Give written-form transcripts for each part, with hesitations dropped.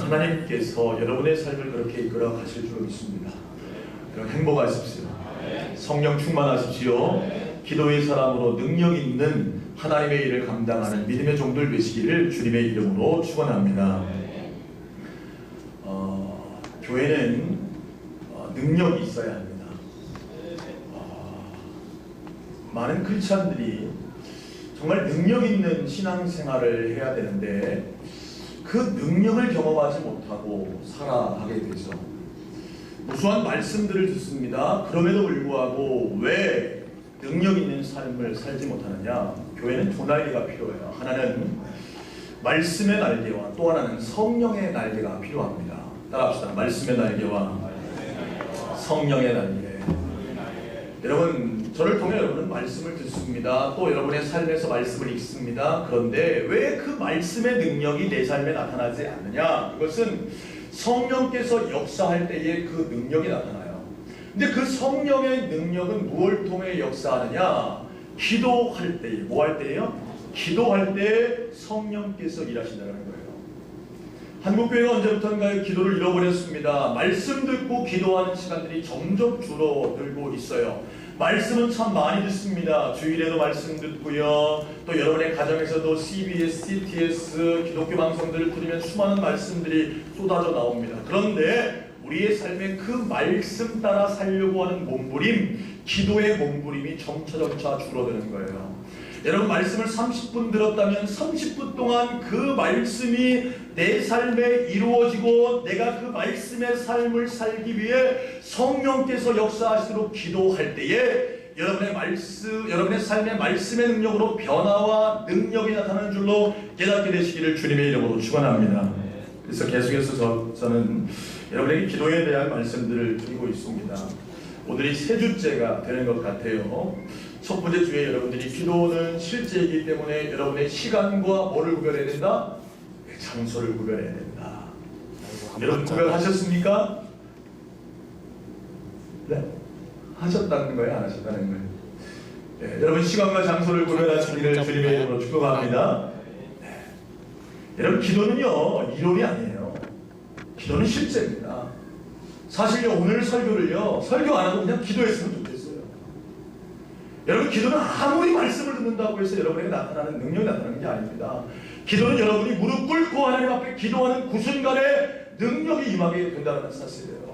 하나님께서 여러분의 삶을 그렇게 이끌어 가실 줄 믿습니다. 여러분 행복하십시오. 성령 충만하십시오. 기도의 사람으로 능력 있는 하나님의 일을 감당하는 믿음의 종들 되시기를 주님의 이름으로 축원합니다. 교회는 능력이 있어야 합니다. 많은 크리스찬들이 정말 능력 있는 신앙생활을 해야 되는데 그 능력을 경험하지 못하고 살아가게 되죠. 무수한 말씀들을 듣습니다. 그럼에도 불구하고 왜 능력 있는 삶을 살지 못하느냐? 교회는 두 날개가 필요해요. 하나는 말씀의 날개와 또 하나는 성령의 날개가 필요합니다. 따라합시다. 말씀의 날개와 성령의 날개. 여러분, 저를 통해 여러분은 말씀을 듣습니다. 또 여러분의 삶에서 말씀을 읽습니다. 그런데 왜 그 말씀의 능력이 내 삶에 나타나지 않느냐? 그것은 성령께서 역사할 때에 그 능력이 나타나요. 근데 그 성령의 능력은 무엇을 통해 역사하느냐? 기도할 때에. 뭐 할 때예요? 기도할 때 성령께서 일하신다는 거예요. 한국교회가 언제부턴가 기도를 잃어버렸습니다. 말씀 듣고 기도하는 시간들이 점점 줄어들고 있어요. 말씀은 참 많이 듣습니다. 주일에도 말씀 듣고요. 또 여러분의 가정에서도 CBS, CTS 기독교 방송들을 들으면 수많은 말씀들이 쏟아져 나옵니다. 그런데 우리의 삶에 그 말씀 따라 살려고 하는 몸부림, 기도의 몸부림이 점차 줄어드는 거예요. 여러분 말씀을 30분 들었다면 30분 동안 그 말씀이 내 삶에 이루어지고 내가 그 말씀의 삶을 살기 위해 성령께서 역사하시도록 기도할 때에 여러분의 삶의 말씀의 능력으로 변화와 능력이 나타나는 줄로 깨닫게 되시기를 주님의 이름으로 축원합니다. 그래서 계속해서 저는 여러분에게 기도에 대한 말씀들을 드리고 있습니다. 오늘이 세 주째가 되는 것 같아요. 첫 번째 주에 여러분들이 기도는 실제이기 때문에 여러분의 시간과 뭐를 구별해야 된다? 장소를 구별해야 된다. 여러분 구별하셨습니까? 네. 하셨다는 거예요? 안 하셨다는 거예요? 네. 여러분 시간과 장소를 구별하시기를 주님의 이름으로 축복합니다. 네. 여러분 기도는요 이론이 아니에요. 기도는 실제입니다. 사실요 오늘 설교를요 설교 안 하고 그냥 기도했으면 좋겠어요. 여러분 기도는 아무리 말씀을 듣는다고 해서 여러분에게 나타나는 능력이 나타나는 게 아닙니다. 기도는 여러분이 무릎 꿇고 하나님 앞에 기도하는 그 순간에 능력이 임하게 된다는 사실이에요.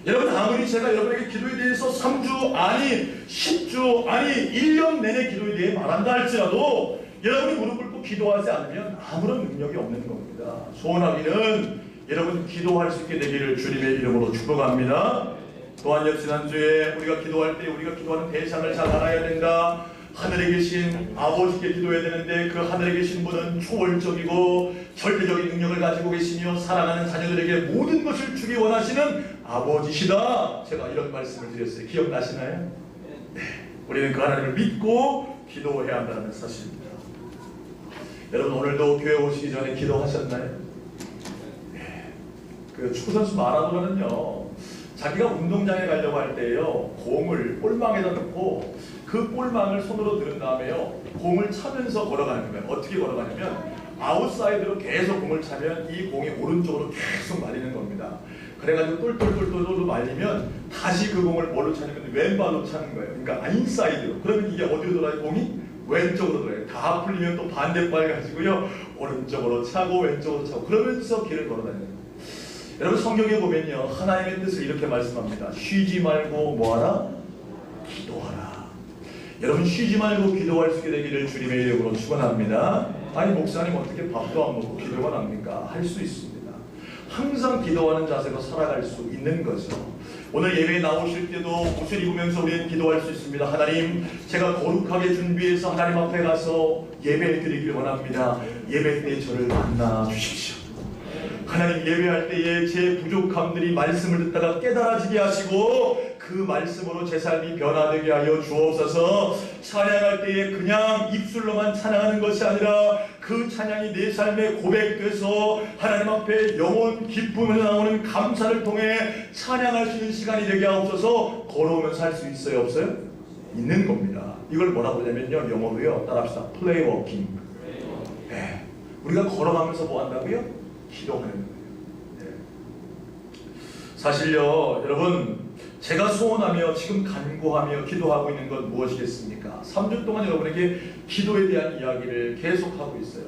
여러분 아무리 제가 여러분에게 기도에 대해서 3주 아니 10주 아니 1년 내내 기도에 대해 말한다 할지라도 여러분이 무릎 꿇고 기도하지 않으면 아무런 능력이 없는 겁니다. 소원하기는 여러분 기도할 수 있게 되기를 주님의 이름으로 축복합니다. 또한 지난주에 우리가 기도할 때 우리가 기도하는 대상을 잘 알아야 된다. 하늘에 계신 아버지께 기도해야 되는데 그 하늘에 계신 분은 초월적이고 절대적인 능력을 가지고 계시며 사랑하는 자녀들에게 모든 것을 주기 원하시는 아버지시다. 제가 이런 말씀을 드렸어요. 기억나시나요? 네. 우리는 그 하나님을 믿고 기도해야 한다는 사실입니다. 여러분 오늘도 교회 오시기 전에 기도하셨나요? 네. 그 축구선수 마라도나는요 자기가 운동장에 가려고 할 때요 공을 볼망에다 넣고 그 볼망을 손으로 들은 다음에요 공을 차면서 걸어가는 거예요. 어떻게 걸어가냐면 아웃사이드로 계속 공을 차면 이 공이 오른쪽으로 계속 말리는 겁니다. 그래가지고 똘똘똘똘 말리면 다시 그 공을 뭘로 차냐면 왼발로 차는 거예요. 그러니까 인사이드로. 그러면 이게 어디로 돌아요? 공이 왼쪽으로 돌아요. 다 풀리면 또 반대발 가지고요 오른쪽으로 차고 왼쪽으로 차고 그러면서 길을 걸어다니는 거예요. 여러분 성경에 보면요 하나님의 뜻을 이렇게 말씀합니다. 쉬지 말고 뭐하라? 기도하라. 여러분 쉬지 말고 기도할 수 있게 되기를 주님의 이름으로 축원합니다. 아니 목사님 어떻게 밥도 안 먹고 기도가 납니까? 할 수 있습니다. 항상 기도하는 자세로 살아갈 수 있는 거죠. 오늘 예배에 나오실 때도 옷을 입으면서 우리는 기도할 수 있습니다. 하나님 제가 거룩하게 준비해서 하나님 앞에 가서 예배 드리기를 원합니다. 예배 때 저를 만나 주십시오. 하나님 예배할 때에 제 부족함들이 말씀을 듣다가 깨달아지게 하시고 그 말씀으로 제 삶이 변화되게 하여 주옵소서. 찬양할 때에 그냥 입술로만 찬양하는 것이 아니라 그 찬양이 내 삶에 고백돼서 하나님 앞에 영혼 기쁨에서 나오는 감사를 통해 찬양할 수 있는 시간이 되게 하옵소서. 걸어오면서 할 수 있어요? 없어요? 있는 겁니다. 이걸 뭐라고 하냐면요 영어로요 따라합시다. 플레이 워킹. 네. 우리가 걸어가면서 뭐 한다고요? 기도하는 거예요. 사실요, 여러분, 제가 소원하며 지금 간구하며 기도하고 있는 건 무엇이겠습니까? 3주 동안 여러분에게 기도에 대한 이야기를 계속하고 있어요.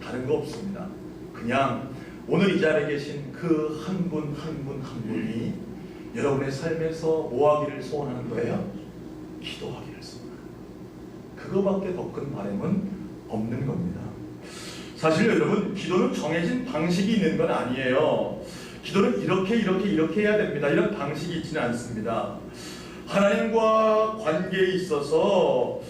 다른 거 없습니다. 그냥 오늘 이 자리에 계신 그 한 분 한 분이 여러분의 삶에서 뭐 하기를 소원하는 거예요? 기도하기를 소원하는 거예요. 그거밖에 더 큰 바람은 없는 겁니다. 사실 여러분, 기도는 정해진 방식이 있는 건 아니에요. 기도는 이렇게 해야 됩니다. 이런 방식이 있지는 않습니다. 하나님과 관계에 있어서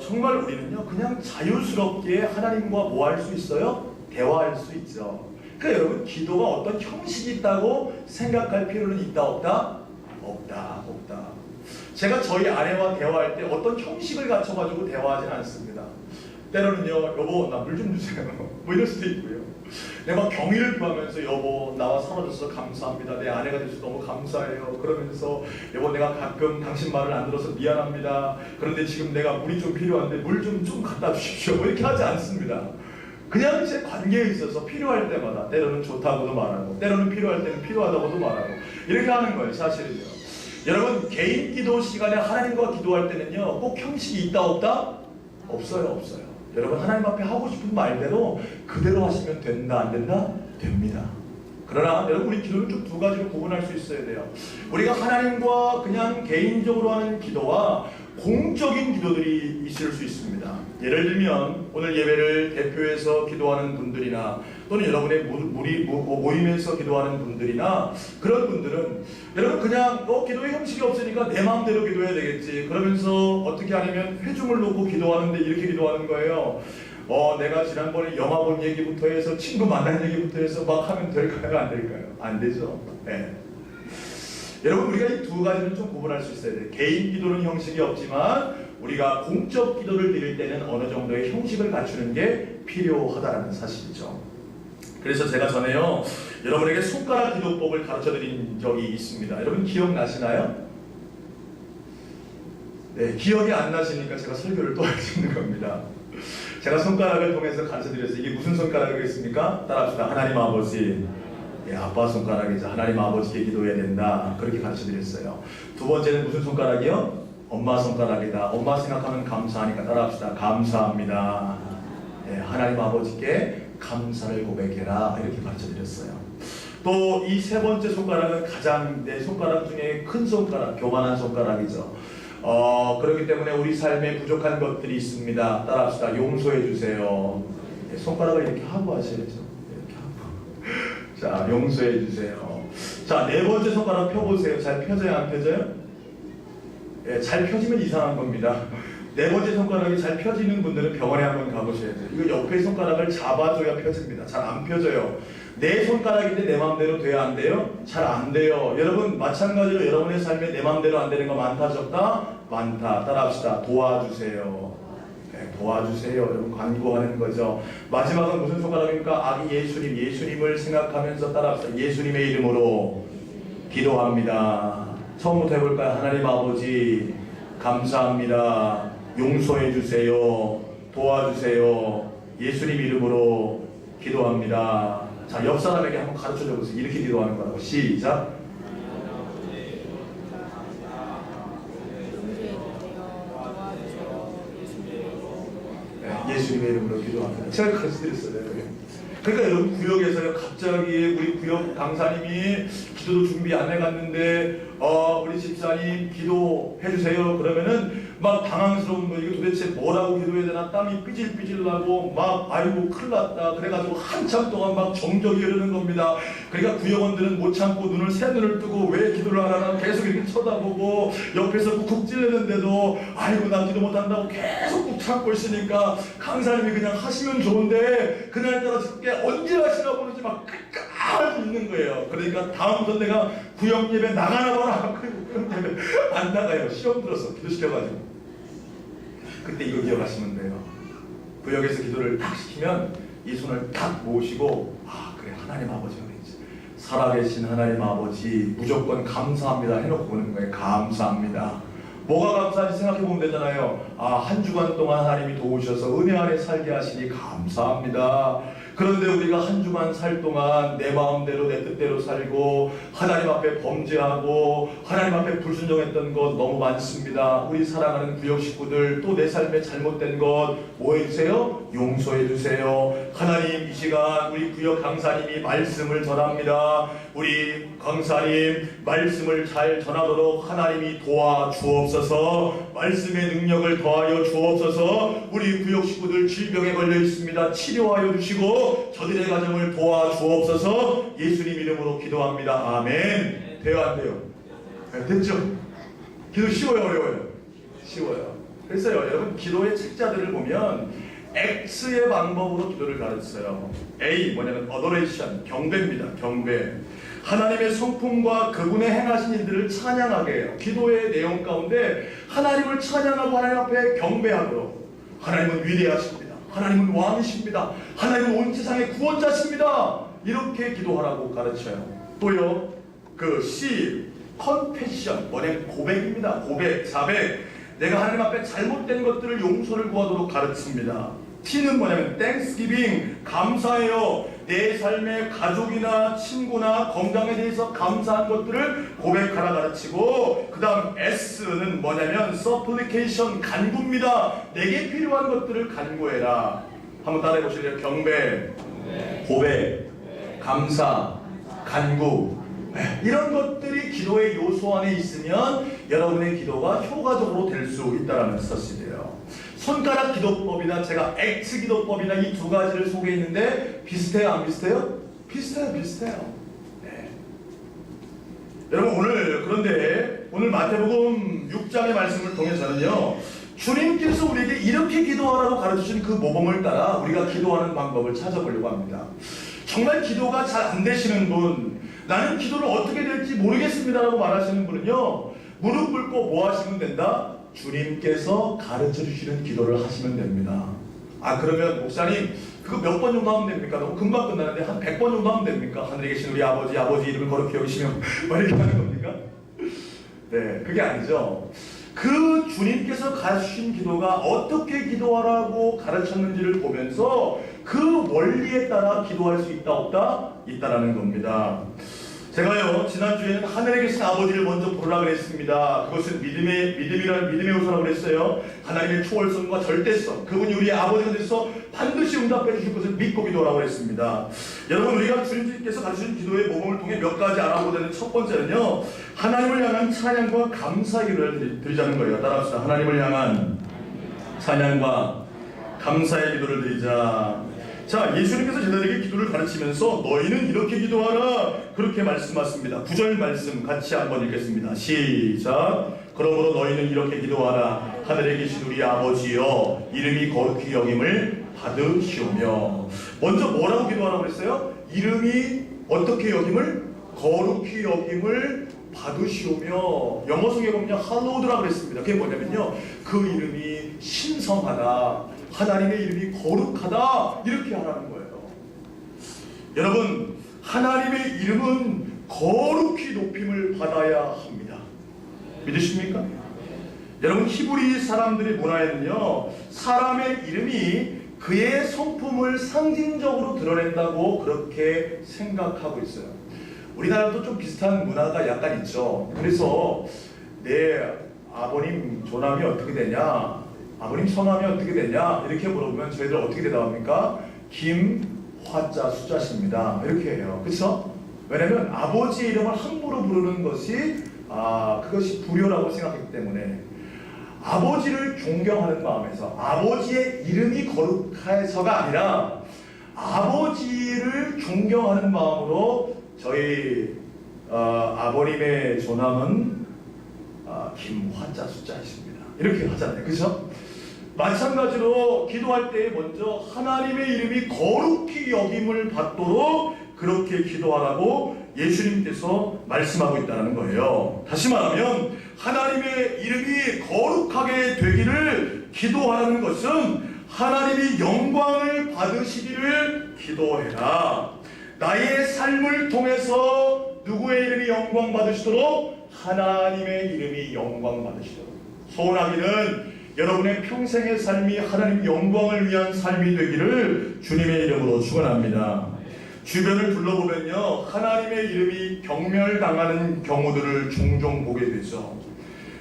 정말 우리는요, 그냥 자유스럽게 하나님과 뭐 할 수 있어요? 대화할 수 있죠. 그러니까 여러분, 기도가 어떤 형식이 있다고 생각할 필요는 있다 없다? 없다. 제가 저희 아내와 대화할 때 어떤 형식을 갖춰가지고 대화하지는 않습니다. 때로는요, 여보 나 물 좀 주세요 뭐 이럴 수도 있고요. 내가 경의를 표하면서 여보 나와 살아줘서 감사합니다. 내 아내가 돼서 너무 감사해요. 그러면서 여보 내가 가끔 당신 말을 안 들어서 미안합니다. 그런데 지금 내가 물이 좀 필요한데 물 좀 갖다 주십시오. 뭐 이렇게 하지 않습니다. 그냥 제 관계에 있어서 필요할 때마다 때로는 좋다고도 말하고 때로는 필요할 때는 필요하다고도 말하고 이렇게 하는 거예요. 사실은요. 여러분, 개인 기도 시간에 하나님과 기도할 때는요, 꼭 형식이 있다 없다? 없어요. 여러분, 하나님 앞에 하고 싶은 말대로 그대로 하시면 된다 안 된다? 됩니다. 그러나 여러분, 우리 기도는 좀 두 가지로 구분할 수 있어야 돼요. 우리가 하나님과 그냥 개인적으로 하는 기도와 공적인 기도들이 있을 수 있습니다. 예를 들면 오늘 예배를 대표해서 기도하는 분들이나 또는 여러분의 모임에서 기도하는 분들이나 그런 분들은 여러분 그냥 기도의 형식이 없으니까 내 마음대로 기도해야 되겠지 그러면서 어떻게 하냐면 회중을 놓고 기도하는데 이렇게 기도하는 거예요. 내가 지난번에 영화 본 얘기부터 해서 친구 만난 얘기부터 해서 막 하면 될까요? 안 될까요? 안 되죠. 네. 여러분, 우리가 이 두 가지를 좀 구분할 수 있어야 돼요. 개인 기도는 형식이 없지만 우리가 공적 기도를 드릴 때는 어느 정도의 형식을 갖추는 게 필요하다는 사실이죠. 그래서 제가 전에요, 여러분에게 손가락 기도법을 가르쳐 드린 적이 있습니다. 여러분 기억나시나요? 네, 기억이 안 나시니까 제가 설교를 또 할 수 있는 겁니다. 제가 손가락을 통해서 가르쳐 드렸어요. 이게 무슨 손가락이겠습니까? 따라합시다. 하나님 아버지. 예, 아빠 손가락이죠. 하나님 아버지께 기도해야 된다. 그렇게 가르쳐 드렸어요. 두 번째는 무슨 손가락이요? 엄마 손가락이다. 엄마 생각하면 감사하니까 따라합시다. 감사합니다. 예, 하나님 아버지께 감사를 고백해라. 이렇게 가르쳐 드렸어요. 또 이 세 번째 손가락은 가장 내 손가락 중에 큰 손가락, 교만한 손가락이죠. 그렇기 때문에 우리 삶에 부족한 것들이 있습니다. 따라합시다. 용서해 주세요. 예, 손가락을 이렇게 하고 하셔야죠. 이렇게 하고. 자, 용서해 주세요. 자, 네 번째 손가락 펴보세요. 잘 펴져요? 안 펴져요? 예, 잘 펴지면 이상한 겁니다. 네 번째 손가락이 잘 펴지는 분들은 병원에 한번 가보셔야 돼요. 이거 옆에 손가락을 잡아줘야 펴집니다. 잘 안 펴져요. 내 손가락인데 내 마음대로 돼야 안 돼요? 잘 안 돼요. 여러분 마찬가지로 여러분의 삶에 내 마음대로 안 되는 거 많다 적다? 많다. 따라합시다. 도와주세요. 네, 도와주세요. 여러분 간구하는 거죠. 마지막은 무슨 손가락입니까? 아기 예수님을 생각하면서 따라합시다. 예수님의 이름으로 기도합니다. 처음부터 해볼까요? 하나님 아버지 감사합니다. 용서해 주세요. 도와주세요. 예수님 이름으로 기도합니다. 자, 옆 사람에게 한번 가르쳐 줘보세요. 이렇게 기도하는 거라고. 시작. 네, 예수님의 이름으로 기도합니다. 제가 가르쳐 드렸어요. 그러니까 여러분 구역에서요, 갑자기 우리 구역 강사님이 기도도 준비 안 해갔는데 우리 집사님 기도해 주세요 그러면은 막 당황스러운 거, 이거 도대체 뭐라고 기도해야 되나, 땀이 삐질삐질 나고 막 아이고 큰일 났다 그래가지고 한참 동안 막 정적이 흐르는 겁니다. 그러니까 구역원들은 못 참고 새 눈을 뜨고 왜 기도를 안 하나 계속 이렇게 쳐다보고 옆에서 쿡쿡 찌르는데도 아이고 나 기도 못한다고 계속 꾹 참고 있으니까 강사님이 그냥 하시면 좋은데 그날따라 그게 언제 하시라고 그러지 막 끝까지 있는 거예요. 그러니까 다음부터 내가 구역 예배 나가나 봐라. 구역 예배 안 나가요. 시험 들어서 기도시켜가지고. 그때 이거 기억하시면 돼요. 구역에서 기도를 딱 시키면 이 손을 딱 모으시고 그래 하나님 아버지가 그랬지. 살아계신 하나님 아버지 무조건 감사합니다 해놓고 보는 거예요. 감사합니다. 뭐가 감사한지 생각해보면 되잖아요. 한 주간 동안 하나님이 도우셔서 은혜 안에 살게 하시니 감사합니다. 그런데 우리가 한 주만 살 동안 내 마음대로 내 뜻대로 살고 하나님 앞에 범죄하고 하나님 앞에 불순종했던 것 너무 많습니다. 우리 사랑하는 구역 식구들, 또 내 삶에 잘못된 것 뭐 해주세요? 용서해 주세요. 하나님, 이 시간 우리 구역 강사님이 말씀을 전합니다. 우리 강사님 말씀을 잘 전하도록 하나님이 도와주옵소서. 말씀의 능력을 더하여 주옵소서. 우리 구역 식구들 질병에 걸려 있습니다. 치료하여 주시고 저들의 가정을 도와주옵소서. 예수님 이름으로 기도합니다. 아멘. 돼요, 안 돼요? 네, 됐죠? 기도 쉬워요, 어려워요? 쉬워요. 그래서요, 여러분, 기도의 책자들을 보면 X의 방법으로 기도를 가르쳐요. A 뭐냐면 adoration, 경배입니다. 경배. 하나님의 성품과 그분의 행하신 일들을 찬양하게 해요. 기도의 내용 가운데 하나님을 찬양하고 하나님 앞에 경배하도록. 하나님은 위대하십니다. 하나님은 왕이십니다. 하나님은 온 세상의 구원자십니다. 이렇게 기도하라고 가르쳐요. 또요, 그 C, confession, 뭐냐면 고백입니다. 고백, 자백. 내가 하나님 앞에 잘못된 것들을 용서를 구하도록 가르칩니다. T는 뭐냐면 Thanksgiving, 감사해요. 내 삶의 가족이나 친구나 건강에 대해서 감사한 것들을 고백하라 가르치고, 그 다음 S는 뭐냐면 Supplication, 간구입니다. 내게 필요한 것들을 간구해라. 한번 따라해 보실래요? 경배, 고백, 감사, 간구. 이런 것들이 기도의 요소 안에 있으면 여러분의 기도가 효과적으로 될 수 있다는 것이에요. 손가락 기도법이나 제가 X 기도법이나 이 두 가지를 소개했는데 비슷해요, 안 비슷해요? 비슷해요, 비슷해요. 네. 여러분, 그런데 오늘 마태복음 6장의 말씀을 통해서는요, 주님께서 우리에게 이렇게 기도하라고 가르쳐주신 그 모범을 따라 우리가 기도하는 방법을 찾아보려고 합니다. 정말 기도가 잘 안 되시는 분, 나는 기도를 어떻게 될지 모르겠습니다라고 말하시는 분은요, 무릎 꿇고 뭐 하시면 된다? 주님께서 가르쳐 주시는 기도를 하시면 됩니다. 아, 그러면 목사님 그거 몇 번 정도 하면 됩니까? 너무 금방 끝나는데 한 100번 정도 하면 됩니까? 하늘에 계신 우리 아버지 이름을 거룩히 여기시면 뭐 이렇게 하는 겁니까? 네, 그게 아니죠. 그 주님께서 가르치신 기도가 어떻게 기도하라고 가르쳤는지를 보면서 그 원리에 따라 기도할 수 있다 없다? 있다라는 겁니다. 제가요, 지난주에는 하늘에 계신 아버지를 먼저 부르라 그랬습니다. 그것은 믿음의 요소라고 그랬어요. 하나님의 초월성과 절대성, 그분이 우리의 아버지가 되셔서 반드시 응답해 주실 것을 믿고 기도하라고 했습니다. 여러분, 우리가 주님께서 가르치신 기도의 모범을 통해 몇 가지 알아보게 되는 첫 번째는요, 하나님을 향한 찬양과 감사 기도를 드리자는 거예요. 따라합시다. 하나님을 향한 찬양과 감사의 기도를 드리자. 자, 예수님께서 제자들에게 기도를 가르치면서 너희는 이렇게 기도하라 그렇게 말씀하십니다. 9절 말씀 같이 한번 읽겠습니다. 시작. 그러므로 너희는 이렇게 기도하라. 하늘에 계신 우리 아버지여, 이름이 거룩히 여김을 받으시오며. 먼저 뭐라고 기도하라고 그랬어요? 이름이 어떻게 여김을? 거룩히 여김을 받으시오며. 영어 성경에 보면 hallowed라고 그랬습니다. 그게 뭐냐면요, 그 이름이 신성하다, 하나님의 이름이 거룩하다, 이렇게 하라는 거예요. 여러분, 하나님의 이름은 거룩히 높임을 받아야 합니다. 믿으십니까? 여러분, 히브리 사람들의 문화에는요, 사람의 이름이 그의 성품을 상징적으로 드러낸다고 그렇게 생각하고 있어요. 우리나라도 좀 비슷한 문화가 약간 있죠. 그래서 내 아버님 조남이 어떻게 되냐, 아버님 성함이 어떻게 되냐, 이렇게 물어보면 저희들 어떻게 대답합니까? 김화자 수자십니다, 이렇게 해요. 그렇죠? 왜냐면 아버지의 이름을 함부로 부르는 것이 그것이 불효라고 생각했기 때문에, 아버지를 존경하는 마음에서, 아버지의 이름이 거룩해서가 아니라 아버지를 존경하는 마음으로 저희 아버님의 조남은 김화자 수자이십니다, 이렇게 하잖아요. 그렇죠? 마찬가지로 기도할 때 먼저 하나님의 이름이 거룩히 여김을 받도록 그렇게 기도하라고 예수님께서 말씀하고 있다는 거예요. 다시 말하면 하나님의 이름이 거룩하게 되기를 기도하라는 것은 하나님이 영광을 받으시기를 기도해라. 나의 삶을 통해서 누구의 이름이 영광 받으시도록? 하나님의 이름이 영광 받으시도록. 소원하기는 여러분의 평생의 삶이 하나님 영광을 위한 삶이 되기를 주님의 이름으로 축원합니다. 주변을 둘러보면요, 하나님의 이름이 경멸당하는 경우들을 종종 보게 되죠.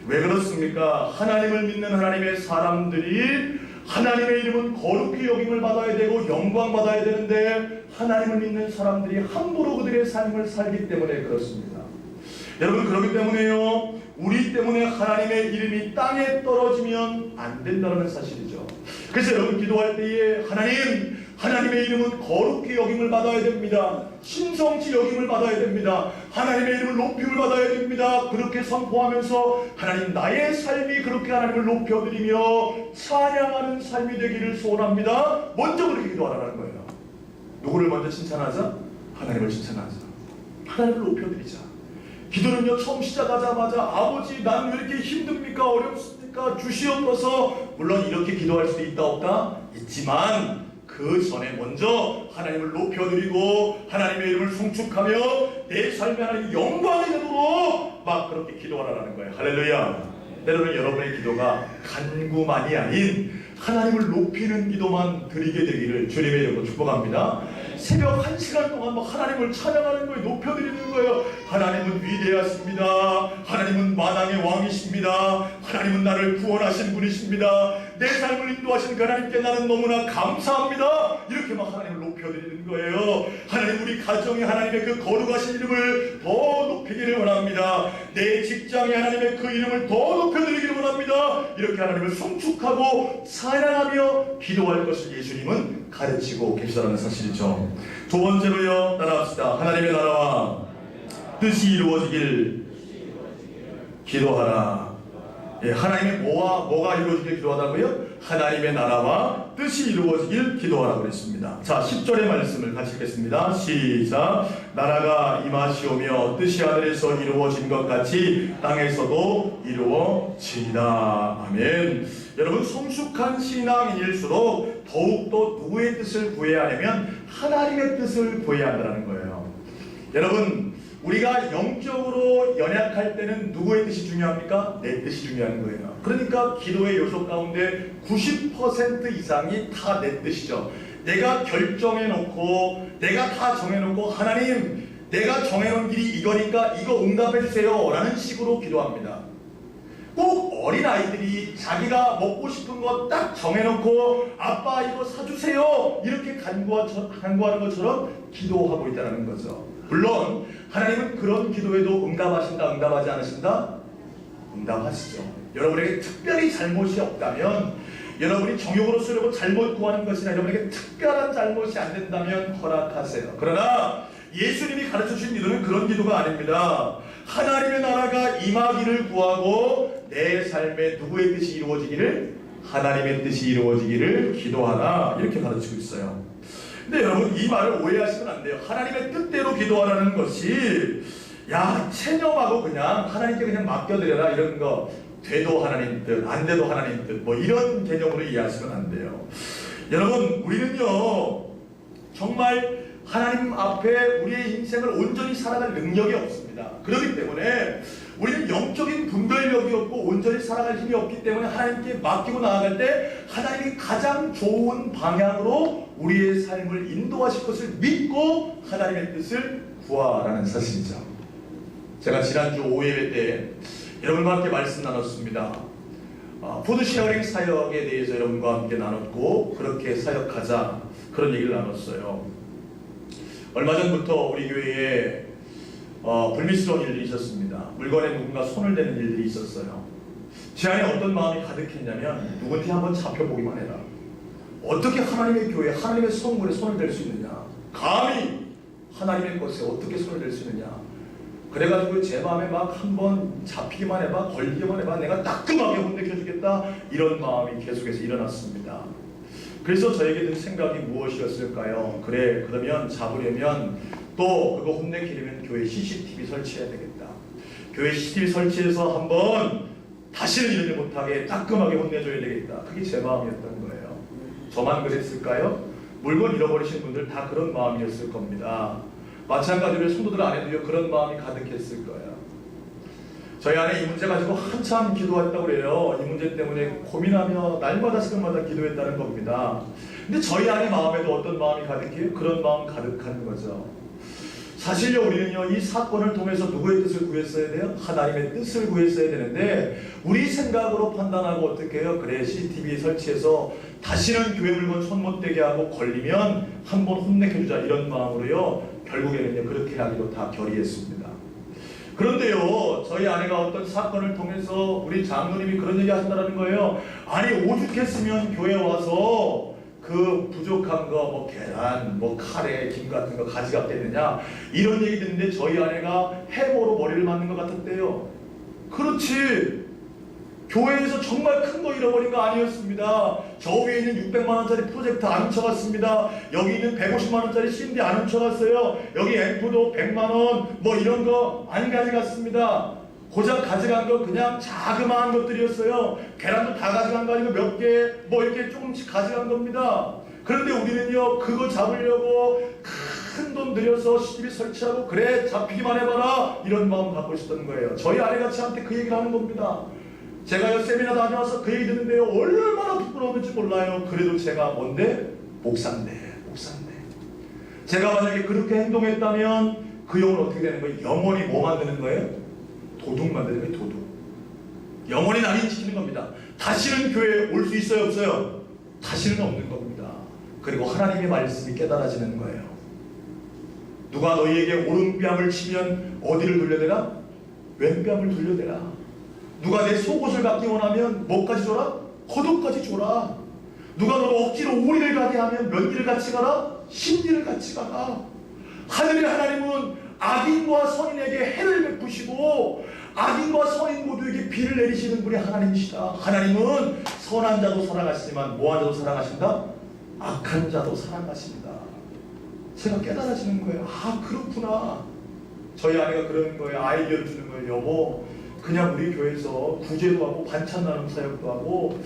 왜 그렇습니까? 하나님을 믿는 하나님의 사람들이 하나님의 이름은 거룩히 여김을 받아야 되고 영광 받아야 되는데, 하나님을 믿는 사람들이 함부로 그들의 삶을 살기 때문에 그렇습니다. 여러분, 그렇기 때문에요, 우리 때문에 하나님의 이름이 땅에 떨어지면 안 된다는 사실이죠. 그래서 여러분, 기도할 때에 하나님의 이름은 거룩히 여김을 받아야 됩니다. 신성치 여김을 받아야 됩니다. 하나님의 이름을 높임을 받아야 됩니다. 그렇게 선포하면서 하나님, 나의 삶이 그렇게 하나님을 높여드리며 찬양하는 삶이 되기를 소원합니다. 먼저 그렇게 기도하라는 거예요. 누구를 먼저 칭찬하자? 하나님을 칭찬하자. 하나님을 높여드리자. 기도는요, 처음 시작하자마자 아버지, 난 왜 이렇게 힘듭니까? 어렵습니까? 주시옵소서. 물론 이렇게 기도할 수도 있다 없다? 있지만 그 전에 먼저 하나님을 높여드리고 하나님의 이름을 송축하며 내 삶에 하나님 영광이 되도록 막 그렇게 기도하라는 거예요. 할렐루야. 때로는 여러분의 기도가 간구만이 아닌 하나님을 높이는 기도만 드리게 되기를 주님의 이름으로 축복합니다. 새벽 1시간 동안 막 하나님을 찬양하는 거예요. 높여드리는 거예요. 하나님은 위대하십니다. 하나님은 만왕의 왕이십니다. 하나님은 나를 구원하신 분이십니다. 내 삶을 인도하신 그 하나님께 나는 너무나 감사합니다. 이렇게 막 하나님을 높여드리는 거예요. 하나님, 우리 가정에 하나님의 그 거룩하신 이름을 더 높이기를 원합니다. 내 직장에 하나님의 그 이름을 더 높여드리기를 원합니다. 이렇게 하나님을 송축하고 찬양하며 기도할 것을 예수님은 가르치고 계시다는 사실이죠. 두 번째로요, 따라합시다. 하나님의 나라와 뜻이 이루어지길 기도하라. 예, 하나님의 뭐가 이루어지길 기도하다고요? 하나님의 나라와 뜻이 이루어지길 기도하라고 그랬습니다. 자, 10절의 말씀을 같이 읽겠습니다. 시작. 나라가 임하시오며 뜻이 하늘에서 이루어진 것 같이 땅에서도 이루어지이다. 아멘. 여러분, 성숙한 신앙인일수록 더욱더 누구의 뜻을 구해야 하냐면 하나님의 뜻을 구해야 한다는 거예요. 여러분, 우리가 영적으로 연약할 때는 누구의 뜻이 중요합니까? 내 뜻이 중요한 거예요. 그러니까 기도의 요소 가운데 90% 이상이 다 내 뜻이죠. 내가 결정해놓고 내가 다 정해놓고 하나님, 내가 정해놓은 길이 이거니까 이거 응답해주세요 라는 식으로 기도합니다. 꼭 어린아이들이 자기가 먹고 싶은 거 딱 정해놓고 아빠 이거 사주세요 이렇게 간구하는 것처럼 기도하고 있다는 거죠. 물론 하나님은 그런 기도에도 응답하신다, 응답하지 않으신다? 응답하시죠. 여러분에게 특별히 잘못이 없다면, 여러분이 정욕으로 쓰려고 잘못 구하는 것이나 여러분에게 특별한 잘못이 안 된다면 허락하세요. 그러나 예수님이 가르쳐주신 기도는 그런 기도가 아닙니다. 하나님의 나라가 임하기를 구하고 내 삶에 누구의 뜻이 이루어지기를, 하나님의 뜻이 이루어지기를 기도하라, 이렇게 가르치고 있어요. 근데 여러분, 이 말을 오해하시면 안 돼요. 하나님의 뜻대로 기도하라는 것이 체념하고 그냥 하나님께 그냥 맡겨드려라 이런 거, 돼도 하나님 뜻, 안 돼도 하나님 뜻, 뭐 이런 개념으로 이해하시면 안 돼요. 여러분, 우리는요 정말 하나님 앞에 우리의 인생을 온전히 살아갈 능력이 없습니다. 그렇기 때문에 우리는 영적인 분별력이 없고 온전히 살아갈 힘이 없기 때문에 하나님께 맡기고 나아갈 때 하나님이 가장 좋은 방향으로 우리의 삶을 인도하실 것을 믿고 하나님의 뜻을 구하라는 사실이죠. 제가 지난주 5예배 때 여러분과 함께 말씀 나눴습니다. 푸드 쉐어링 사역에 대해서 여러분과 함께 나눴고, 그렇게 사역하자 그런 얘기를 나눴어요. 얼마 전부터 우리 교회에 불미스러운 일들이 있었습니다. 물건에 누군가 손을 대는 일들이 있었어요. 제 안에 어떤 마음이 가득했냐면, 누군지 한번 잡혀보기만 해라. 어떻게 하나님의 교회, 하나님의 성물에 손을 댈 수 있느냐, 감히 하나님의 것에 어떻게 손을 댈 수 있느냐. 그래가지고 제 마음에 막 한번 잡히기만 해봐, 걸리기만 해봐, 내가 따끔하게 혼내켜주겠다, 이런 마음이 계속해서 일어났습니다. 그래서 저에게 든 생각이 무엇이었을까요? 그래, 그러면 잡으려면 또 그거 혼내키려면 교회 CCTV 설치해야 되겠다. 교회 CCTV 설치해서 한번 다시는 이러지 못하게 따끔하게 혼내줘야 되겠다. 그게 제 마음이었던 거예요. 저만 그랬을까요? 물건 잃어버리신 분들 다 그런 마음이었을 겁니다. 마찬가지로 성도들 안에도요 그런 마음이 가득했을 거예요. 저희 안에 이 문제 가지고 한참 기도했다고 그래요. 이 문제 때문에 고민하며 날마다 시간마다 기도했다는 겁니다. 근데 저희 안에 마음에도 어떤 마음이 가득해요? 그런 마음 가득한 거죠. 사실요, 우리는요, 이 사건을 통해서 누구의 뜻을 구했어야 돼요? 하나님의 뜻을 구했어야 되는데, 우리 생각으로 판단하고 어떻게 해요? 그래, CCTV 설치해서 다시는 교회 물건 손 못 대게 하고 걸리면 한번 혼내켜주자, 이런 마음으로요, 결국에는요, 그렇게 하기로 다 결의했습니다. 그런데요, 저희 아내가 어떤 사건을 통해서 우리 장로님이 그런 얘기 하신다는 거예요. 아니, 오죽했으면 교회 와서 그 부족한 거, 뭐 계란, 뭐 카레, 김 같은 거 가져갔겠느냐, 이런 얘기 듣는데 저희 아내가 해모로 머리를 맞는 것 같았대요. 그렇지, 교회에서 정말 큰 거 잃어버린 거 아니었습니다. 저 위에 있는 600만 원짜리 프로젝트 안 훔쳐갔습니다. 여기 있는 150만 원짜리 CD 안 훔쳐갔어요. 여기 앰프도 100만 원, 뭐 이런 거 안 가져갔습니다. 고작 가져간 거 그냥 자그마한 것들이었어요. 계란도 다 가져간 거 아니고 몇 개, 뭐 이렇게 조금씩 가져간 겁니다. 그런데 우리는요, 그거 잡으려고 큰 돈 들여서 CCTV 설치하고, 그래, 잡히기만 해봐라, 이런 마음 갖고 있었던 거예요. 저희 아내가 저한테 그 얘기를 하는 겁니다. 제가요, 세미나 다녀와서 그 얘기 듣는데요, 얼마나 부끄러웠는지 몰라요. 그래도 제가 뭔데? 목사인데. 제가 만약에 그렇게 행동했다면 그 영혼 어떻게 되는 거예요? 영원히 뭐 만드는 거예요? 도둑 만드는 거예요, 도둑. 영원히 나를 지키는 겁니다. 다시는 교회에 올 수 있어요, 없어요? 다시는 없는 겁니다. 그리고 하나님의 말씀이 깨달아지는 거예요. 누가 너희에게 오른뺨을 치면 어디를 돌려대라? 왼뺨을 돌려대라. 누가 내 속옷을 갖기 원하면 뭐까지 줘라? 겉옷까지 줘라. 누가 너를 억지로 오리를 가게 하면 몇 일을 같이 가라? 10일을 같이 가라. 하늘의 하나님은 악인과 선인에게 해를 베푸시고 악인과 선인 모두에게 비를 내리시는 분이 하나님이시다. 하나님은 선한 자도 사랑하시지만 뭐한 자도 사랑하신다? 악한 자도 사랑하십니다. 제가 깨달아지는 거예요. 아, 그렇구나. 저희 아내가 그러는 거예요. 아이디어를 주는 거예요. 여보, 그냥 우리 교회에서 구제도 하고 반찬 나눔 사역도 하고,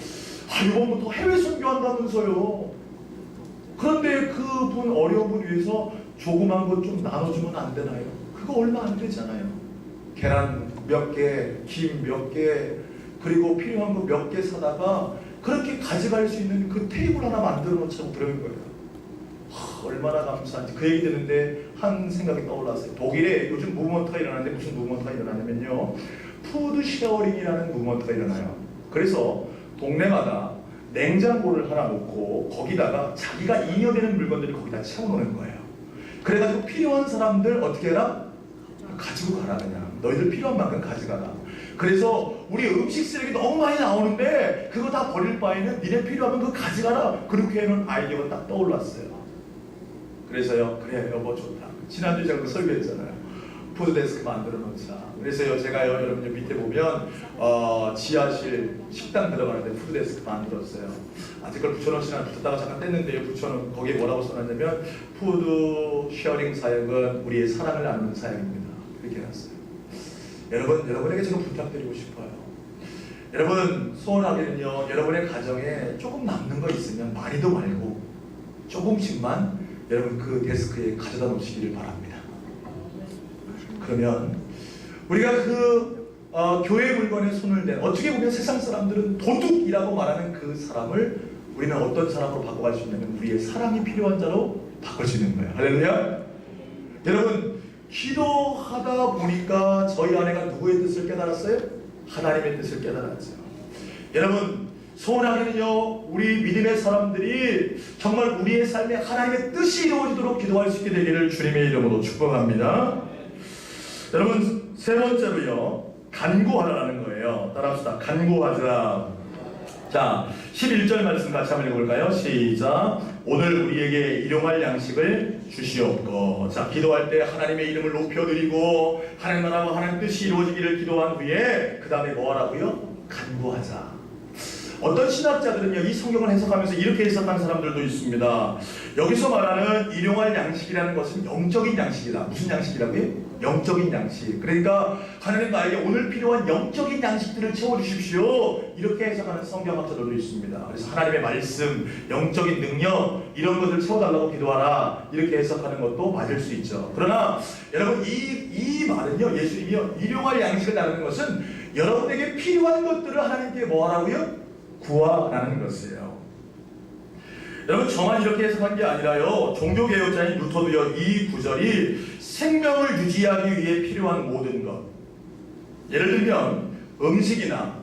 이번부터 해외 선교한다면서요. 그런데 그분 어려운 분 위해서 조그만 것 좀 나눠주면 안 되나요? 그거 얼마 안 되잖아요. 계란 몇 개, 김 몇 개, 그리고 필요한 거 몇 개 사다가 그렇게 가져갈 수 있는 그 테이블 하나 만들어 놓자고 그러는 거예요. 얼마나 감사한지. 그 얘기 듣는데 한 생각이 떠올랐어요. 독일에 요즘 무브먼트가 일어나는데, 무슨 무브먼트가 일어나냐면요, 푸드 쉐어링이라는 무브먼트가 일어나요. 그래서 동네마다 냉장고를 하나 놓고 거기다가 자기가 잉여되는 물건들을 거기다 채워놓는 거예요. 그래가지고 필요한 사람들 어떻게 해라? 가지고 가라. 그냥 너희들 필요한 만큼 가져가라. 그래서 우리 음식 쓰레기 너무 많이 나오는데 그거 다 버릴 바에는 니네 필요하면 그거 가져가라. 그렇게 해놓은 아이디어가 딱 떠올랐어요. 그래서요, 그래 여보 좋다. 지난주에 제가 그 설교했잖아요. 푸드데스크 만들어 놓자. 그래서요, 제가요, 여러분 밑에 보면 지하실 식당 들어가는데 푸드데스크 만들었어요. 아직 그걸 붙여놓지는 붙였다가 잠깐 뗐는데요, 붙여놓은 거기에 뭐라고 써놨냐면 푸드 쉐어링 사역은 우리의 사랑을 나누는 사역입니다. 그렇게 해놨어요. 여러분에게 제가 부탁드리고 싶어요. 여러분 소원하기는요, 여러분의 가정에 조금 남는 거 있으면 많이도 말고 조금씩만 여러분 그 데스크에 가져다 놓으시기를 바랍니다. 그러면 우리가 교회 물건에 손을 댄, 어떻게 보면 세상 사람들은 도둑이라고 말하는 그 사람을 우리는 어떤 사람으로 바꿔갈 수 있냐면 우리의 사랑이 필요한 자로 바꿀 수 있는 거예요. 할렐루야. 여러분, 기도하다 보니까 저희 아내가 누구의 뜻을 깨달았어요? 하나님의 뜻을 깨달았죠. 여러분, 소원하기는요, 우리 믿음의 사람들이 정말 우리의 삶에 하나님의 뜻이 이루어지도록 기도할 수 있게 되기를 주님의 이름으로 축복합니다. 여러분, 세 번째로요, 간구하라는 거예요. 따라합시다. 간구하자. 자, 11절 말씀 같이 한번 읽어볼까요? 시작. 오늘 우리에게 일용할 양식을 주시옵고. 자, 기도할 때 하나님의 이름을 높여드리고 하나님 나라와 하나님 뜻이 이루어지기를 기도한 후에 그 다음에 뭐 하라고요? 간구하자. 어떤 신학자들은요, 이 성경을 해석하면서 이렇게 해석하는 사람들도 있습니다. 여기서 말하는 일용할 양식이라는 것은 영적인 양식이다. 무슨 양식이라고요? 영적인 양식. 그러니까 하나님 나에게 오늘 필요한 영적인 양식들을 채워주십시오. 이렇게 해석하는 성경학자들도 있습니다. 그래서 하나님의 말씀, 영적인 능력 이런 것을 채워달라고 기도하라 이렇게 해석하는 것도 맞을 수 있죠. 그러나 여러분 이 말은요, 예수님이요, 일용할 양식을 다루는 것은 여러분에게 필요한 것들을 하나님께 뭐 하라고요? 구하라는 것이에요. 여러분, 저만 이렇게 해석한 게 아니라요, 종교개혁자인 루터도요, 이 구절이 생명을 유지하기 위해 필요한 모든 것, 예를 들면 음식이나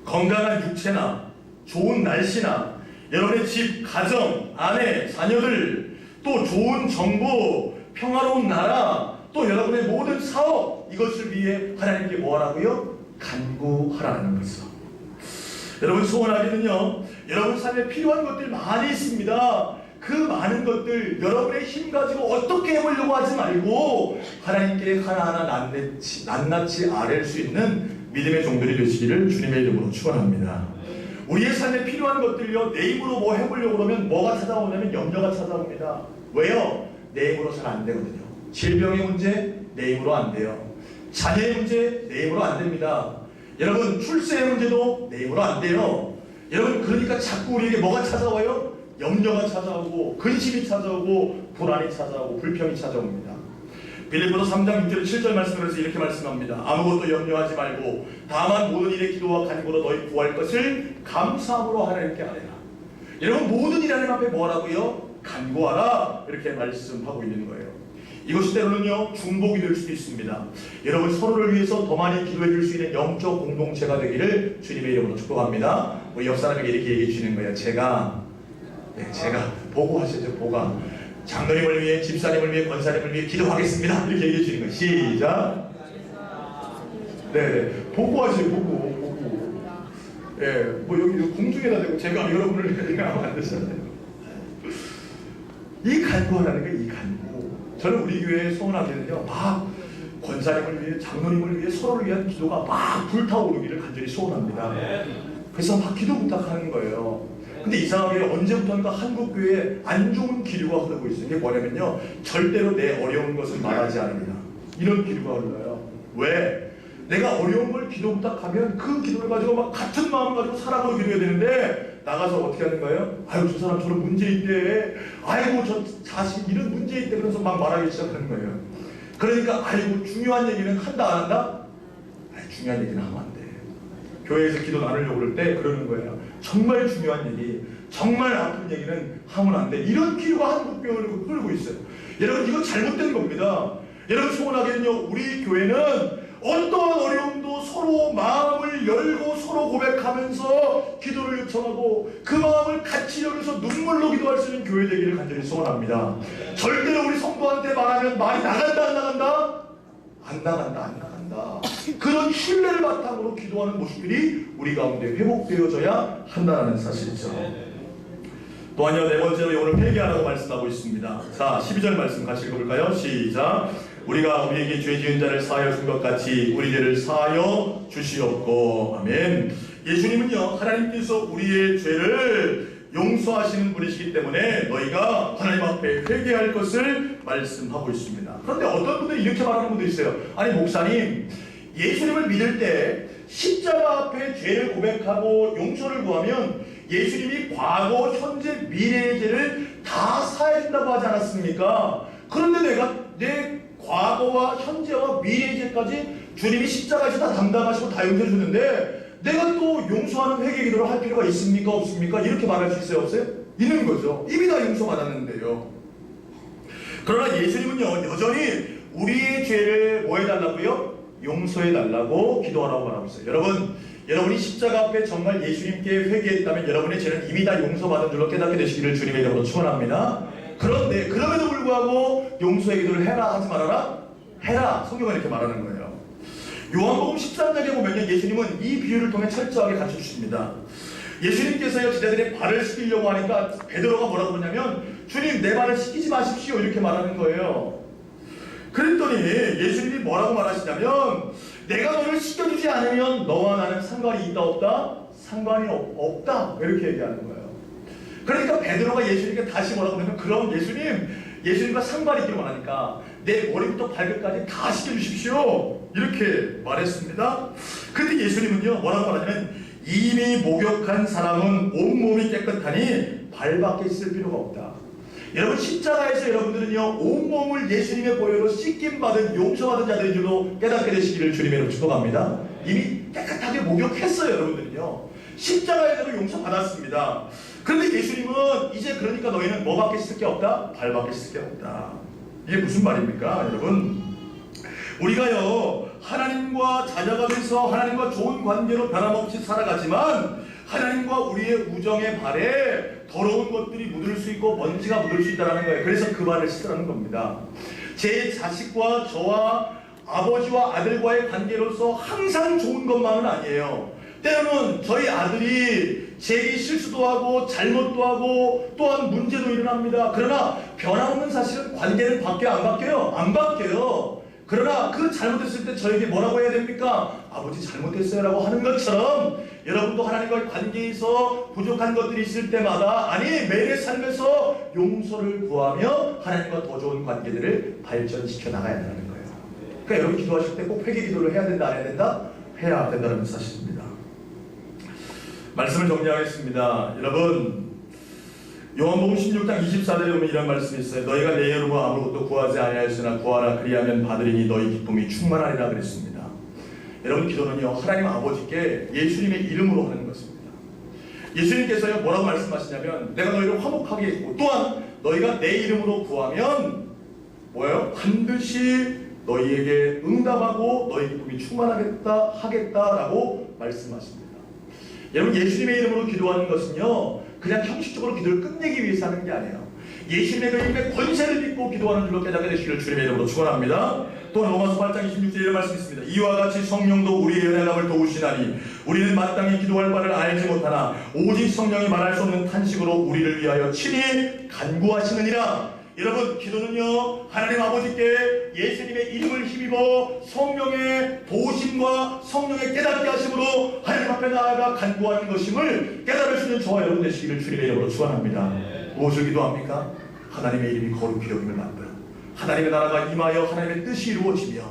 건강한 육체나 좋은 날씨나 여러분의 집, 가정, 아내, 자녀들, 또 좋은 정보, 평화로운 나라, 또 여러분의 모든 사업, 이것을 위해 하나님께 뭐 하라고요? 간구하라는 거죠. 여러분, 소원하기는요, 여러분 삶에 필요한 것들 많이 있습니다. 그 많은 것들 여러분의 힘 가지고 어떻게 해보려고 하지 말고 하나님께 하나하나 낱낱이 아뢰 수 있는 믿음의 종들이 되시기를 주님의 이름으로 축원합니다. 우리의 삶에 필요한 것들요, 내 힘으로 뭐 해보려고 그러면 뭐가 찾아오냐면 염려가 찾아옵니다. 왜요? 내 힘으로 잘 안 되거든요. 질병의 문제, 내 힘으로 안 돼요. 자녀의 문제, 내 힘으로 안 됩니다. 여러분, 출세의 문제도 내 힘으로 안 돼요. 여러분, 그러니까 자꾸 우리에게 뭐가 찾아와요? 염려가 찾아오고, 근심이 찾아오고, 불안이 찾아오고, 불평이 찾아옵니다. 빌립보서 3장 6절 7절 말씀에서 이렇게 말씀합니다. 아무것도 염려하지 말고 다만 모든 일에 기도와 간구로 너희 구할 것을 감사함으로 하나님께 아뢰라. 여러분, 모든 일 하나님 앞에 뭐 하라고요? 간구하라. 이렇게 말씀하고 있는 거예요. 이것이 때로는요, 중복이 될 수도 있습니다. 여러분, 서로를 위해서 더 많이 기도해 줄 수 있는 영적 공동체가 되기를 주님의 이름으로 축복합니다. 우리 옆 사람에게 이렇게 얘기해 주시는 거예요. 제가 보고하시죠. 보가 장로님을 위해, 집사님을 위해, 권사님을 위해 기도하겠습니다. 이렇게 얘기해 주시는 거예요. 시작. 네, 보고하세요. 보고. 예, 뭐 여기 공중에다 대고 제가 여러분을 생각하면 안 되잖아요. 이 간구하라는 게 이 간구. 저는 우리 교회에 소원하기는요, 막 권사님을 위해, 장로님을 위해, 서로를 위한 기도가 막 불타오르기를 간절히 소원합니다. 그래서 막 기도 부탁하는 거예요. 근데 이상하게 언제부턴가 한국교회에 안 좋은 기류가 흐르고 있어요. 이게 뭐냐면요, 절대로 내 어려운 것을 말하지 않으리라, 이런 기류가 흘러요. 왜? 내가 어려운 걸 기도 부탁하면 그 기도를 가지고 막 같은 마음을 가지고 사랑으로 기도해야 되는데, 나가서 어떻게 하는 거예요? 아유, 저 사람 저런 문제 있대. 아이고, 저 자식 이런 문제 있대. 그러면서 막 말하기 시작하는 거예요. 그러니까 아이고, 중요한 얘기는 한다 안 한다? 아니, 중요한 얘기는 하면 안 돼. 교회에서 기도 나누려고 그럴 때 그러는 거예요. 정말 중요한 얘기, 정말 아픈 얘기는 하면 안 돼. 이런 기류가 한국 교회를 흐르고 있어요. 여러분, 이거 잘못된 겁니다. 여러분, 소원하기는요, 우리 교회는 어떠한 어려움도 서로 마음을 열고 서로 고백하면서 기도를 요청하고 그 마음을 같이 여기서 눈물로 기도할 수 있는 교회 되기를 간절히 소원합니다. 절대로 우리 성도한테 말하면 말이 나간다 안 나간다? 안 나간다. 그런 신뢰를 바탕으로 기도하는 모습들이 우리 가운데 회복되어져야 한다는 사실이죠. 또한요, 네 번째로 오늘 회개하라고 말씀하고 있습니다. 자, 12절 말씀 같이 읽어볼까요? 시작. 우리가 우리에게 죄 지은 자를 사하여 준 것 같이 우리 죄를 사하여 주시옵고. 아멘. 예수님은요, 하나님께서 우리의 죄를 용서하시는 분이시기 때문에 너희가 하나님 앞에 회개할 것을 말씀하고 있습니다. 그런데 어떤 분들이 이렇게 말하는 분도 있어요. 아니, 목사님, 예수님을 믿을 때 십자가 앞에 죄를 고백하고 용서를 구하면 예수님이 과거, 현재, 미래의 죄를 다 사해준다고 하지 않았습니까? 그런데 내가 내 과거와 현재와 미래의 죄까지 주님이 십자가에서 다 담당하시고 다 용서해 주는데 내가 또 용서하는 회개 기도를 할 필요가 있습니까? 없습니까? 이렇게 말할 수 있어요? 없어요? 있는 거죠. 이미 다 용서받았는데요. 그러나 예수님은요, 여전히 우리의 죄를 뭐 해달라고요? 용서해달라고 기도하라고 말하고 있어요. 여러분이 십자가 앞에 정말 예수님께 회개했다면 여러분의 죄는 이미 다 용서받은 줄로 깨닫게 되시기를 주님의 이름으로 축원합니다. 그런데 그럼에도 불구하고 용서의 기도를 해라 하지 말아라? 해라. 성경은 이렇게 말하는 거예요. 요한복음 13장에 보면 예수님은 이 비유를 통해 철저하게 가르쳐주십니다. 예수님께서요, 제자들의 발을 씻기려고 하니까 베드로가 뭐라고 그러냐면, 주님, 내 발을 씻기지 마십시오, 이렇게 말하는 거예요. 그랬더니 예수님이 뭐라고 말하시냐면, 내가 너를 씻겨주지 않으면 너와 나는 상관이 있다 없다? 상관이 없다 이렇게 얘기하는 거예요. 그러니까 베드로가 예수님께 다시 뭐라고 하면 그럼 예수님과 상관이 있기를 원하니까 내 머리부터 발끝까지 다 씻겨주십시오 이렇게 말했습니다. 그런데 예수님은요 뭐라고 말하냐면 이미 목욕한 사람은 온몸이 깨끗하니 발밖에 씻을 필요가 없다. 여러분 십자가에서 여러분들은요 온몸을 예수님의 보혈로 씻김받은 용서받은 자들인 줄로 깨닫게 되시기를 주님의 축복합니다. 이미 깨끗하게 목욕했어요. 여러분들은요 십자가에서 용서받았습니다. 그런데 예수님은 이제 그러니까 너희는 뭐밖에 씻을 게 없다? 발밖에 씻을 게 없다. 이게 무슨 말입니까 여러분? 우리가요 하나님과 자녀가면서 하나님과 좋은 관계로 변함없이 살아가지만 하나님과 우리의 우정의 발에 더러운 것들이 묻을 수 있고 먼지가 묻을 수 있다는 거예요. 그래서 그 발을 씻으라는 겁니다. 제 자식과 저와 아버지와 아들과의 관계로서 항상 좋은 것만은 아니에요. 때로는 저희 아들이 제 실수도 하고 잘못도 하고 또한 문제도 일어납니다. 그러나 변함없는 사실은 관계는 바뀌어요? 안 바뀌어요? 안 바뀌어요. 그러나 그 잘못했을 때 저에게 뭐라고 해야 됩니까? 아버지 잘못했어요 라고 하는 것처럼 여러분도 하나님과의 관계에서 부족한 것들이 있을 때마다 아니 매일의 삶에서 용서를 구하며 하나님과 더 좋은 관계들을 발전시켜 나가야 한다는 거예요. 그러니까 여러분 기도하실 때 꼭 회개 기도를 해야 된다 안 해야 된다? 해야 된다는 사실입니다. 말씀을 정리하겠습니다. 여러분 요한복음 16장 24절에 보면 이런 말씀이 있어요. 너희가 내 이름으로 아무것도 구하지 아니하였으나 구하라 그리하면 받으리니 너희 기쁨이 충만하리라 그랬습니다. 여러분 기도는요 하나님 아버지께 예수님의 이름으로 하는 것입니다. 예수님께서요 뭐라고 말씀하시냐면 내가 너희를 화목하게 했고 또한 너희가 내 이름으로 구하면 뭐예요? 반드시 너희에게 응답하고 너희 기쁨이 충만하겠다라고 말씀하십니다. 여러분 예수님의 이름으로 기도하는 것은요 그냥 형식적으로 기도를 끝내기 위해서 하는 게 아니에요. 예수님의 그 이름의 권세를 믿고 기도하는 줄로 깨닫게 되시기를 주님의 이름으로 축원합니다. 또한 로마서 8장 26절에 이런 말씀이 있습니다. 이와 같이 성령도 우리의 연약함을 도우시나니 우리는 마땅히 기도할 바를 알지 못하나 오직 성령이 말할 수 없는 탄식으로 우리를 위하여 친히 간구하시느니라. 여러분 기도는요 하나님 아버지께 예수님의 이름을 힘입어 성령의 도우심과 성령의 깨닫게 하심으로 하나님 앞에 나아가 간구하는 것임을 깨달을 수 있는 저와 여러분 되시기를 주님의 이름으로 축원합니다. 무엇을 기도합니까? 하나님의 이름이 거룩히 여김을 만들어 하나님의 나라가 임하여 하나님의 뜻이 이루어지며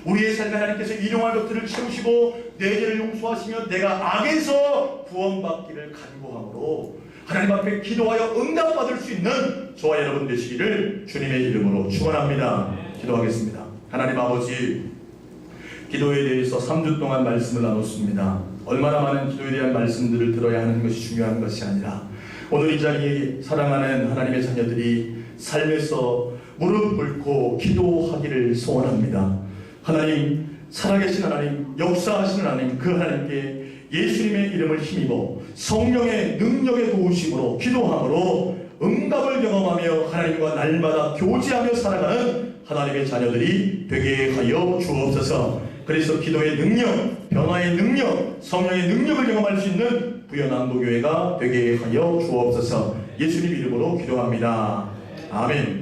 우리의 삶에 하나님께서 일용할 것들을 채우시고 내 죄를 용서하시며 내가 악에서 구원받기를 간구함으로 하나님 앞에 기도하여 응답받을 수 있는 저와 여러분 되시기를 주님의 이름으로 축원합니다. 기도하겠습니다. 하나님 아버지 기도에 대해서 3주 동안 말씀을 나눴습니다. 얼마나 많은 기도에 대한 말씀들을 들어야 하는 것이 중요한 것이 아니라 오늘 이 자리에 사랑하는 하나님의 자녀들이 삶에서 무릎 꿇고 기도하기를 소원합니다. 하나님 살아계신 하나님 역사하시는 하나님 그 하나님께 예수님의 이름을 힘입어 성령의 능력의 도우심으로 기도함으로 응답을 경험하며 하나님과 날마다 교제하며 살아가는 하나님의 자녀들이 되게 하여 주옵소서. 그래서 기도의 능력, 변화의 능력, 성령의 능력을 경험할 수 있는 부연한도교회가 되게 하여 주옵소서. 예수님 이름으로 기도합니다. 아멘.